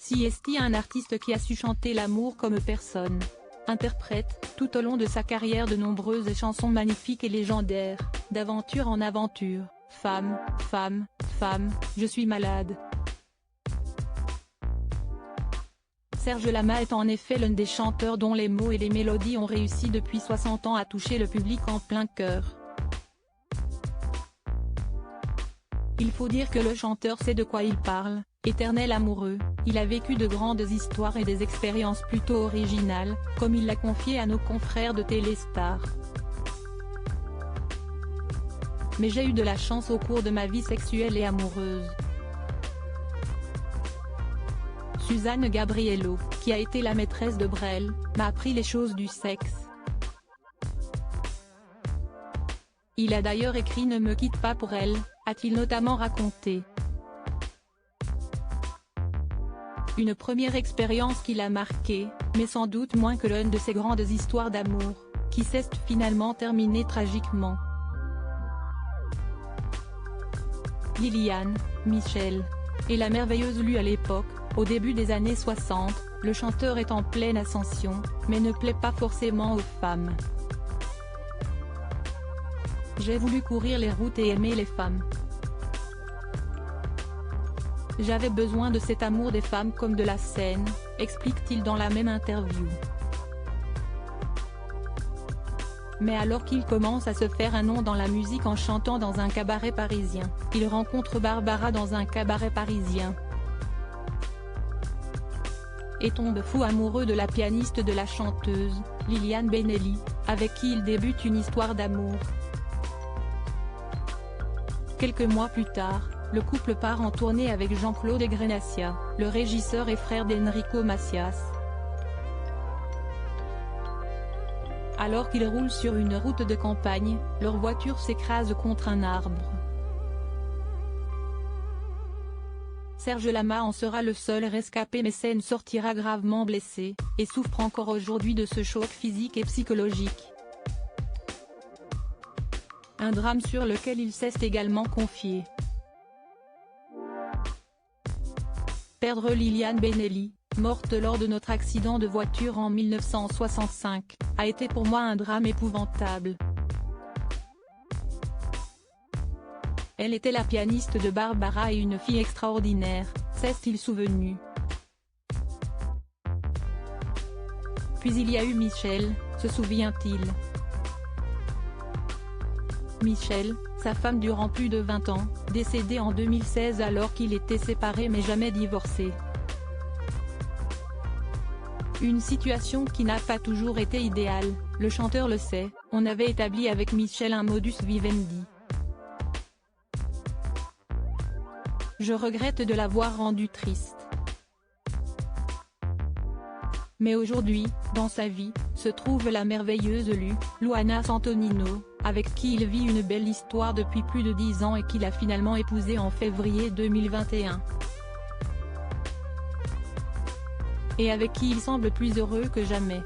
CST, un artiste qui a su chanter l'amour comme personne. Interprète, tout au long de sa carrière, de nombreuses chansons magnifiques et légendaires, d'aventure en aventure. Femme, femme, femme, je suis malade. Serge Lama est en effet l'un des chanteurs dont les mots et les mélodies ont réussi depuis 60 ans à toucher le public en plein cœur. Il faut dire que le chanteur sait de quoi il parle. Éternel amoureux, il a vécu de grandes histoires et des expériences plutôt originales, comme il l'a confié à nos confrères de Téléstar. Mais j'ai eu de la chance au cours de ma vie sexuelle et amoureuse. Suzanne Gabriello, qui a été la maîtresse de Brel, m'a appris les choses du sexe. Il a d'ailleurs écrit « Ne me quitte pas pour elle », a-t-il notamment raconté. Une première expérience qui l'a marqué, mais sans doute moins que l'une de ses grandes histoires d'amour, qui s'est finalement terminée tragiquement. Liliane, Michel. Et la merveilleuse lue à l'époque, au début des années 60, le chanteur est en pleine ascension, mais ne plaît pas forcément aux femmes. J'ai voulu courir les routes et aimer les femmes. J'avais besoin de cet amour des femmes comme de la scène, explique-t-il dans la même interview. Mais alors qu'il commence à se faire un nom dans la musique en chantant dans un cabaret parisien, il rencontre Barbara dans un cabaret parisien. Et tombe fou amoureux de la pianiste de la chanteuse, Liliane Benelli, avec qui il débute une histoire d'amour. Quelques mois plus tard, le couple part en tournée avec Jean-Claude Grenassia, le régisseur et frère d'Enrico Macias. Alors qu'ils roulent sur une route de campagne, leur voiture s'écrase contre un arbre. Serge Lama en sera le seul rescapé, mais Sen sortira gravement blessé, et souffre encore aujourd'hui de ce choc physique et psychologique. Un drame sur lequel il s'est également confié. Perdre Liliane Benelli, morte lors de notre accident de voiture en 1965, a été pour moi un drame épouvantable. Elle était la pianiste de Barbara et une fille extraordinaire, s'est-il souvenu. Puis il y a eu Michel, se souvient-il. Michel, sa femme durant plus de 20 ans, décédée en 2016 alors qu'il était séparé mais jamais divorcé. Une situation qui n'a pas toujours été idéale, le chanteur le sait, on avait établi avec Michel un modus vivendi. Je regrette de l'avoir rendu triste. Mais aujourd'hui, dans sa vie, se trouve la merveilleuse Luana Santonino, avec qui il vit une belle histoire depuis plus de 10 ans et qu'il a finalement épousée en février 2021. Et avec qui il semble plus heureux que jamais.